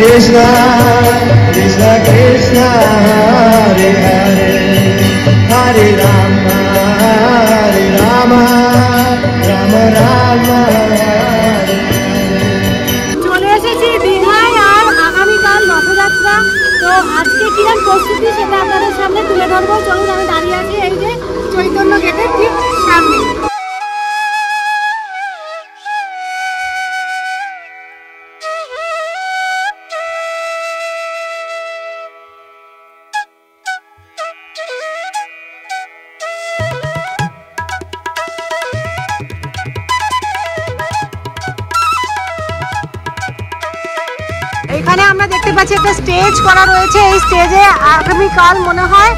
Krishna Krishna Krishna Hare Hare Hare Rama Hare Rama Rama Rama Hare চলে এসেছি দীঘায় আর আগামীকাল রথযাত্রা। তো আজকে কিরকম প্রস্তুতি সেটা আপনাদের সামনে তুলে ধরবো। চলুন, আমি দাঁড়িয়ে আছি এই যে চৈতন্য গেটের ঠিক সামনে। এখানে আমরা দেখতে পাচ্ছি একটা স্টেজ করা রয়েছে। এই স্টেজে আগামীকাল মনে হয়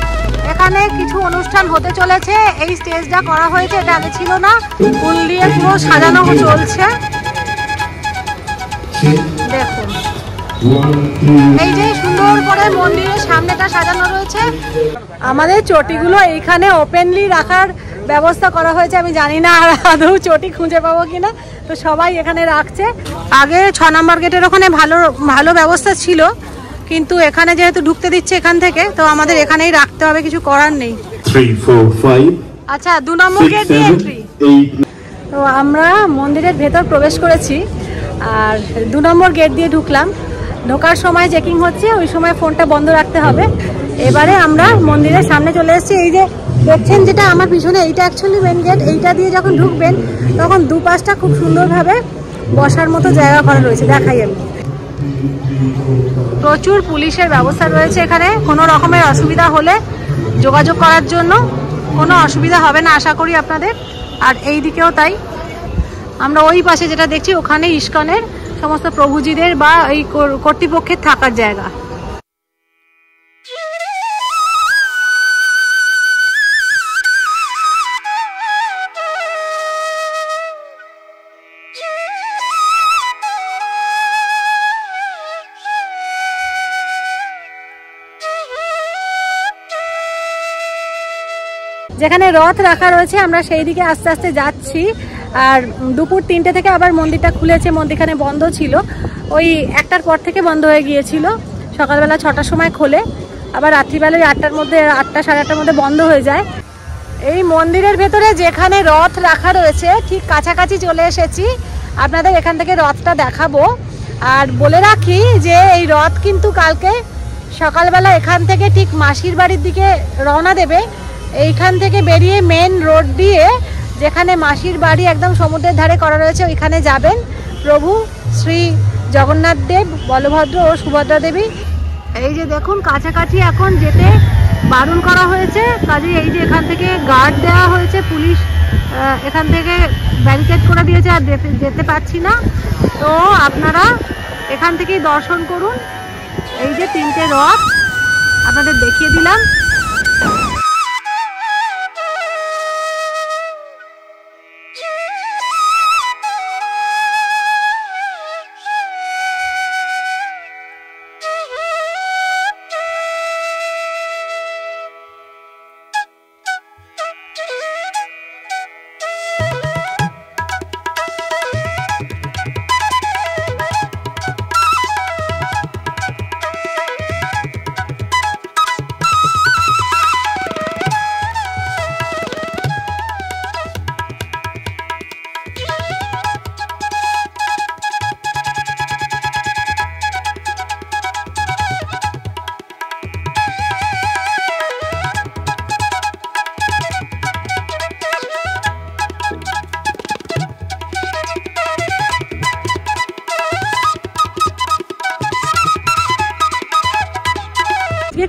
এখানে কিছু অনুষ্ঠান হতে চলেছে। এই স্টেজটা করা হয়েছে, এটা আগে ছিল না। ফুল দিয়ে পুরো সাজানো চলছে, দেখুন এই যে সুন্দর করে মন্দিরের সামনেটা সাজানো রয়েছে। আমাদের চটিগুলো এইখানে ওপেনলি রাখার ব্যবস্থা করা হয়েছে। আমি জানি না আর আদৌ চটি খুঁজে পাবো কিনা, তো সবাই এখানে রাখছে। আগে 6 নম্বর গেটের ওখানে ভালো ব্যবস্থা ছিল, কিন্তু এখানে যেহেতু ঢুকতে দিচ্ছে এখান থেকে, তো আমাদের এখানেই রাখতে হবে, কিছু করার নেই। 3, 4, 5 আচ্ছা, 2 নম্বর গেট দিয়ে এন্ট্রি। তো আমরা মন্দিরের ভেতর প্রবেশ করেছি আর 2 নম্বর গেট দিয়ে ঢুকলাম। ঢোকার সময় চেকিং হচ্ছে, ওই সময় ফোনটা বন্ধ রাখতে হবে। এবারে আমরা মন্দিরের সামনে চলে এসেছি। এই যে দেখছেন যেটা আমার পিছনে, এইটা অ্যাকচুয়ালি মেন গেট। এইটা দিয়ে যখন ঢুকবেন তখন দুপাশটা খুব সুন্দরভাবে বসার মতো জায়গা করা রয়েছে, দেখাই আমি। প্রচুর পুলিশের ব্যবস্থা রয়েছে এখানে। কোনো রকমের অসুবিধা হলে যোগাযোগ করার জন্য কোনো অসুবিধা হবে না আশা করি আপনাদের। আর এই দিকেও তাই। আমরা ওই পাশে যেটা দেখছি ওখানে ইস্কনের সমস্ত প্রভুজিদের বা এই কর্তৃপক্ষের থাকার জায়গা। যেখানে রথ রাখা রয়েছে আমরা সেই দিকে আস্তে আস্তে যাচ্ছি। আর দুপুর 3টে থেকে আবার মন্দিরটা খুলেছে। মন্দিরখানে বন্ধ ছিল, ওই 1টার পর থেকে বন্ধ হয়ে গিয়েছিল। সকালবেলা 6টার সময় খোলে, আবার রাত্রিবেলা 8টার মধ্যে, 8টা সাড়ে 8টার মধ্যে বন্ধ হয়ে যায়। এই মন্দিরের ভেতরে যেখানে রথ রাখা রয়েছে ঠিক কাছাকাছি চলে এসেছি। আপনাদের এখান থেকে রথটা দেখাবো। আর বলে রাখি যে এই রথ কিন্তু কালকে সকালবেলা এখান থেকে ঠিক মাসির বাড়ির দিকে রওনা দেবে। এইখান থেকে বেরিয়ে মেন রোড দিয়ে যেখানে মাসির বাড়ি একদম সমুদ্রের ধারে করা রয়েছে ওইখানে যাবেন। প্রভু শ্রী জগন্নাথ দেব, বলভদ্র ও সুভদ্রা দেবী। এই যে দেখুন কাছাকাছি এখন যেতে বারণ করা হয়েছে, কাজে এই যে এখান থেকে গার্ড দেওয়া হয়েছে, পুলিশ এখান থেকে ব্যারিকেড করে দিয়েছে, আর যেতে পারছি না। তো আপনারা এখান থেকেই দর্শন করুন। এই যে 3টে রথ আপনাদের দেখিয়ে দিলাম।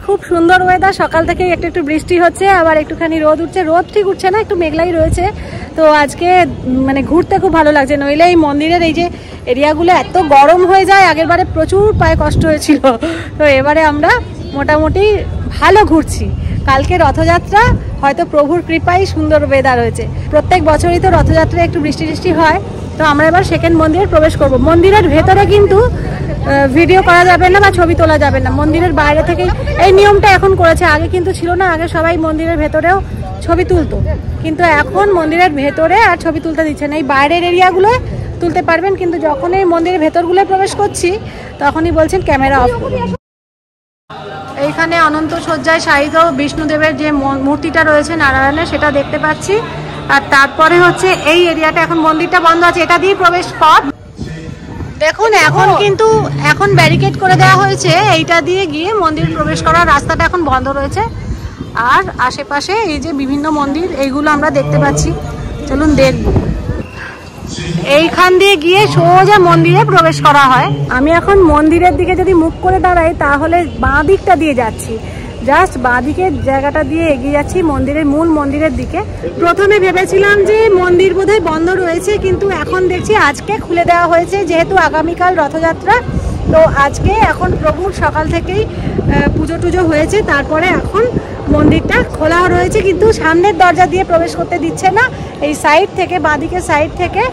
খুব সুন্দর ওয়েদার, সকাল থেকে একটু একটু বৃষ্টি হচ্ছে, আবার একটুখানি রোদ উঠছে। রোদ ঠিক উঠছে না, একটু মেঘলাই রয়েছে। তো আজকে মানে ঘুরতে খুব ভালো লাগছে। নইলে এই মন্দিরের এই যে এরিয়াগুলো এত গরম হয়ে যায়, আগের বারে প্রচুর পায়ে কষ্ট হয়েছিল। তো এবারে আমরা মোটামুটি ভালো ঘুরছি। কালকে রথযাত্রা, হয়তো প্রভুর কৃপায় সুন্দর ওয়েদার হয়েছে। প্রত্যেক বছরই তো রথযাত্রায় একটু বৃষ্টি বৃষ্টি হয়। তো আমরা এবার সেকেন্ড মন্দিরে প্রবেশ করব। মন্দিরের ভেতরে কিন্তু ভিডিও করা যাবে না বা ছবি তোলা যাবে না, মন্দিরের বাইরে থেকেই এই নিয়মটা এখন করেছে। আগে কিন্তু ছিল না, আগে সবাই মন্দিরের ভেতরেও ছবি তুলতো, কিন্তু এখন মন্দিরের ভেতরে আর ছবি তুলতে দিচ্ছে না। এই বাইরের এরিয়াগুলোয় তুলতে পারবেন, কিন্তু যখনই মন্দিরের ভেতরগুলো প্রবেশ করছি তখনই বলছেন ক্যামেরা অফ করুন। এইখানে অনন্ত শয্যায় শায়িত বিষ্ণুদেবের যে মূর্তিটা রয়েছে নারায়ণের, সেটা দেখতে পাচ্ছি। আর তারপরে হচ্ছে এই এরিয়াটা, এখন মন্দিরটা বন্ধ আছে, এটা দিয়ে প্রবেশ পথ। দেখুন এখন ব্যারিকেড করে দেওয়া হয়েছে, এইটা দিয়ে গিয়ে মন্দির প্রবেশ করার রাস্তাটা এখন বন্ধ রয়েছে। আর আশেপাশে এই যে বিভিন্ন মন্দির, এইগুলো আমরা দেখতে পাচ্ছি। চলুন দেখব। এইখান দিয়ে গিয়ে সোজা মন্দিরে প্রবেশ করা হয়। আমি এখন মন্দিরের দিকে যদি মুখ করে দাঁড়াই তাহলে বাঁ দিকটা দিয়ে যাচ্ছি, জাস্ট বাঁ দিকের জায়গাটা দিয়ে এগিয়ে যাচ্ছি মূল মন্দিরের দিকে। প্রথমে ভেবেছিলাম যে মন্দির বোধহয় বন্ধ রয়েছে, কিন্তু এখন দেখছি আজকে খুলে দেওয়া হয়েছে, যেহেতু আগামীকাল রথযাত্রা। তো আজকে এখন প্রভুর সকাল থেকেই পুজো টুজো হয়েছে, তারপরে এখন মন্দিরটা খোলা রয়েছে, কিন্তু সামনের দরজা দিয়ে প্রবেশ করতে দিচ্ছে না। এই সাইড থেকে, বাঁদিকের সাইড থেকে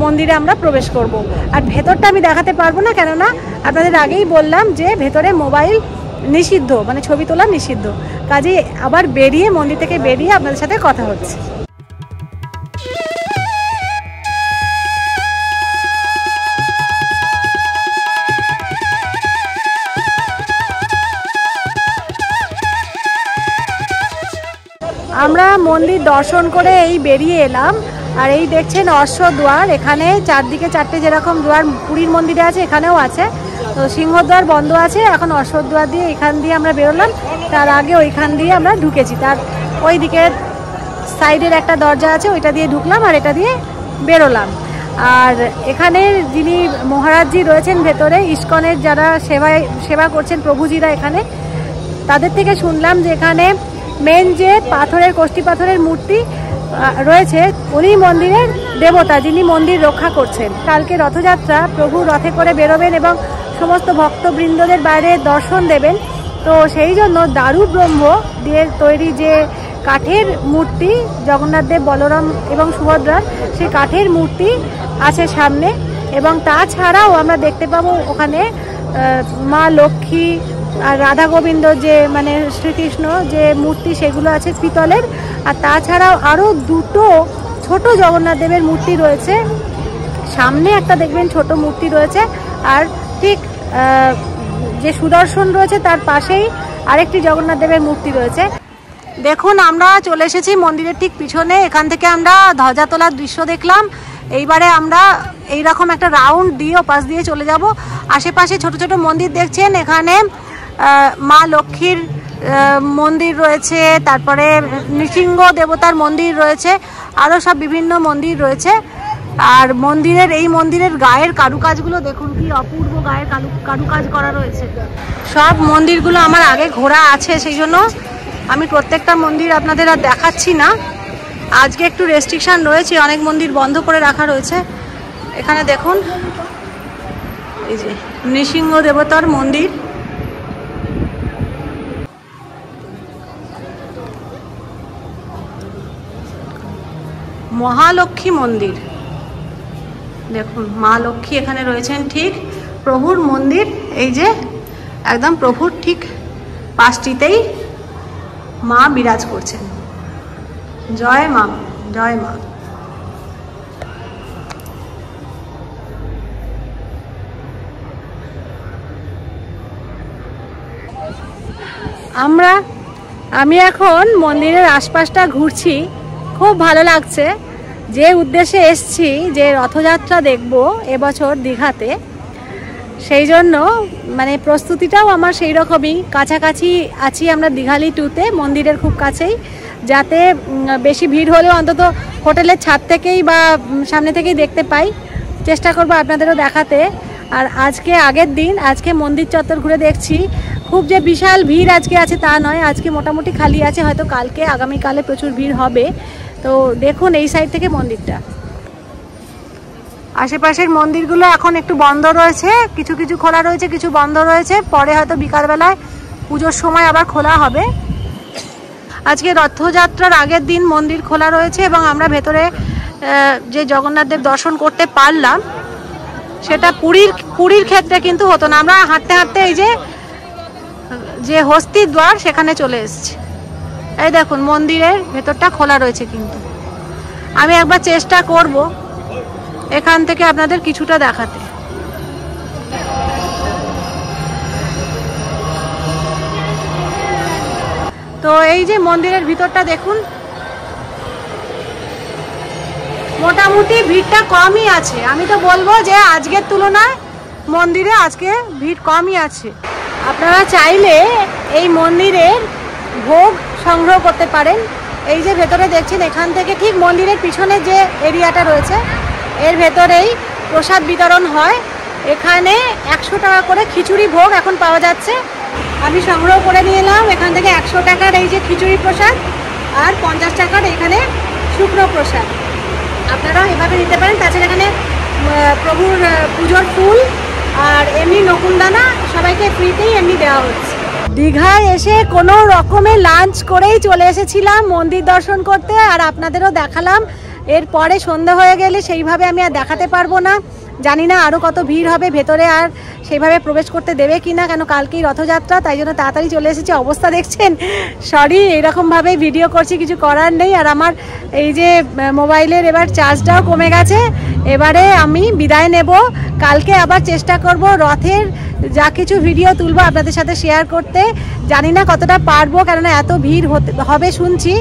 মন্দিরে আমরা প্রবেশ করব। আর ভেতরটা আমি দেখাতে পারবো না, কেননা আপনাদের আগেই বললাম যে ভেতরে মোবাইল নিষিদ্ধ, মানে ছবি তোলা নিষিদ্ধ। কাজে আবার বেরিয়ে, মন্দির থেকে বেরিয়ে আপনাদের সাথে কথা হচ্ছে। আমরা মন্দির দর্শন করে এই বেরিয়ে এলাম। আর এই দেখছেন অশ্বদ্বার, এখানে চারদিকে চারটে যেরকম দুয়ার পুরীর মন্দিরে আছে এখানেও আছে। তো সিংহদ্বার বন্ধ আছে, এখন অশ্বদ্বার দিয়ে এখান দিয়ে আমরা বেরোলাম। তার আগে ওইখান দিয়ে আমরা ঢুকেছি, তার ওই দিকের সাইডের একটা দরজা আছে, ওইটা দিয়ে ঢুকলাম আর এটা দিয়ে বেরোলাম। আর এখানে যিনি মহারাজজি রয়েছেন ভেতরে, ইস্কনের যারা সেবা করছেন প্রভুজিরা এখানে, তাদের থেকে শুনলাম যে এখানে মেন যে কষ্টি পাথরের মূর্তি রয়েছে, উনি মন্দিরের দেবতা, যিনি মন্দির রক্ষা করছেন। কালকে রথযাত্রা, প্রভু রথে করে বেরোবেন এবং সমস্ত ভক্তবৃন্দদের বাইরে দর্শন দেবেন। তো সেই জন্য দারু ব্রহ্ম দিয়ে তৈরি যে কাঠের মূর্তি জগন্নাথ দেব, বলরাম এবং সুভদ্রার, সেই কাঠের মূর্তি আছে সামনে। এবং তাছাড়াও আমরা দেখতে পাবো ওখানে মা লক্ষ্মী আর রাধা গোবিন্দ, যে মানে শ্রীকৃষ্ণ যে মূর্তি, সেগুলো আছে পিতলের। আর তাছাড়াও আরও দুটো ছোট জগন্নাথ দেবের মূর্তি রয়েছে, সামনে একটা দেখবেন ছোট মূর্তি রয়েছে, আর ঠিক যে সুদর্শন রয়েছে তার পাশেই আরেকটি জগন্নাথ দেবের মূর্তি রয়েছে। দেখুন আমরা চলে এসেছি মন্দিরের ঠিক পিছনে, এখান থেকে আমরা ধ্বজা তোলার দৃশ্য দেখলাম। এইবারে আমরা এইরকম একটা রাউন্ড দিয়ে ওপাশ দিয়ে চলে যাব। আশেপাশে ছোট ছোট মন্দির দেখছেন, এখানে মা লক্ষ্মীর মন্দির রয়েছে, তারপরে নৃসিংহ দেবতার মন্দির রয়েছে, আরও সব বিভিন্ন মন্দির রয়েছে। আর এই মন্দিরের গায়ের কারুকাজগুলো দেখুন, কি অপূর্ব গায়ের কারুকাজ করা রয়েছে। সব মন্দিরগুলো আমার আগে ঘোরা আছে, সেই জন্য আমি প্রত্যেকটা মন্দির আপনাদের আর দেখাচ্ছি না। আজকে একটু রেস্ট্রিকশন রয়েছে, অনেক মন্দির বন্ধ করে রাখা রয়েছে। এখানে দেখুন এই যে নৃসিংহ দেবতার মন্দির, মহালক্ষ্মী মন্দির, দেখুন মা লক্ষ্মী এখানে রয়েছেন, ঠিক প্রভুর মন্দির এই যে একদম প্রভুর ঠিক পাশটিতেই মা বিরাজ করছেন। জয় মা, জয় মা। আমি এখন মন্দিরের আশপাশটা ঘুরছি, খুব ভালো লাগছে। যে উদ্দেশ্যে এসছি, যে রথযাত্রা দেখব এবছর দীঘাতে, সেই জন্য মানে প্রস্তুতিটাও আমার সেই রকমই। কাছাকাছি আছি আমরা দীঘালি 2-তে, মন্দিরের খুব কাছেই, যাতে বেশি ভিড় হলেও অন্তত হোটেলের ছাদ থেকেই বা সামনে থেকেই দেখতে পাই। চেষ্টা করবো আপনাদেরও দেখাতে। আর আজকে আগের দিন, আজকে মন্দির চত্বর ঘুরে দেখছি, খুব যে বিশাল ভিড় আজকে আছে তা নয়, আজকে মোটামুটি খালি আছে। হয়তো কালকে আগামীকালে প্রচুর ভিড় হবে। তো দেখুন এই সাইড থেকে মন্দিরটা, আশেপাশের মন্দিরগুলো এখন একটু বন্ধ রয়েছে, কিছু কিছু খোলা রয়েছে, কিছু বন্ধ রয়েছে। পরে হয়তো বিকালবেলায় পুজোর সময় আবার খোলা হবে। আজকে রথযাত্রার আগের দিন মন্দির খোলা রয়েছে এবং আমরা ভেতরে যে জগন্নাথ দেব দর্শন করতে পারলাম, সেটা পুরীর ক্ষেত্রে কিন্তু হতো না। আমরা হাঁটতে হাঁটতে এই যে হস্তির দ্বার, সেখানে চলে এসেছি। এই দেখুন মন্দিরের ভেতরটা খোলা রয়েছে, কিন্তু আমি একবার চেষ্টা করব এখান থেকে আপনাদের কিছুটা দেখাতে। তো এই যে মন্দিরের ভিতরটা দেখুন, মোটামুটি ভিড়টা কমই আছে। আমি তো বলবো যে আজকের তুলনায় মন্দিরে আজকে ভিড় কমই আছে। আপনারা চাইলে এই মন্দিরের ভোগ সংগ্রহ করতে পারেন। এই যে ভেতরে দেখছেন, এখান থেকে ঠিক মন্দিরের পিছনে যে এরিয়াটা রয়েছে এর ভেতরেই প্রসাদ বিতরণ হয়। এখানে 100 টাকা করে খিচুড়ি ভোগ এখন পাওয়া যাচ্ছে। আমি সংগ্রহ করে নিয়ে এলাম এখান থেকে 100 টাকার এই যে খিচুড়ি প্রসাদ, আর 50 টাকার এখানে শুকনো প্রসাদ। আপনারা এভাবে নিতে পারেন। তাছাড়া এখানে প্রভুর পুজোর ফুল আর এমনি নকুলদানা সবাইকে ফ্রিতেই এমনি দেওয়া হচ্ছে। দীঘায় এসে কোনো রকমের লাঞ্চ করেই চলে এসেছিলাম মন্দির দর্শন করতে, আর আপনাদেরও দেখালাম। এরপরে সন্ধ্যা হয়ে গেলে সেইভাবে আমি আর দেখাতে পারবো না। জানি না আরও কত ভিড় হবে, ভেতরে আর সেইভাবে প্রবেশ করতে দেবে কি না, কেন কালকেই রথযাত্রা, তাই জন্য তাড়াতাড়ি চলে এসেছি। অবস্থা দেখছেন, সরি এরকমভাবে ভিডিও করছি, কিছু করার নেই। আর আমার এই যে মোবাইলের এবার চার্জটাও কমে গেছে। এবারে আমি বিদায় নেব। কালকে আবার চেষ্টা করব রথের যা কিছু ভিডিও তুলবো আপনাদের সাথে শেয়ার করতে। জানি না কতটা পারবো, কেননা এত ভিড় হবে শুনছি।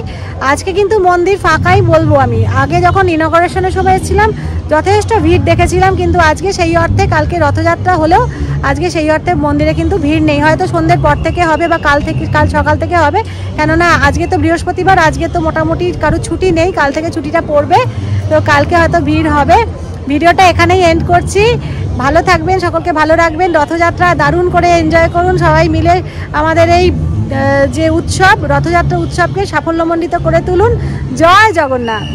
আজকে কিন্তু মন্দির ফাঁকাই বলবো আমি। আগে যখন ইনগরেশনের সময় এসেছিলাম যথেষ্ট ভিড় দেখেছিলাম, কিন্তু আজকে সেই অর্থে, কালকে রথযাত্রা হলেও আজকে সেই অর্থে মন্দিরে কিন্তু ভিড় নেই। হয়তো সন্ধ্যের পর থেকে হবে বা কাল সকাল থেকে হবে, কেননা আজকে তো বৃহস্পতিবার, আজকে তো মোটামুটি কারো ছুটি নেই, কাল থেকে ছুটিটা পড়বে, তো কালকে হয়তো ভিড় হবে। ভিডিওটা এখানেই এন্ড করছি। ভালো থাকবেন, সকলকে ভালো রাখবেন। রথযাত্রা দারুণ করে এনজয় করুন সবাই মিলে। আমাদের এই যে উৎসব, রথযাত্রা উৎসবকে সাফল্যমণ্ডিত করে তুলুন। জয় জগন্নাথ।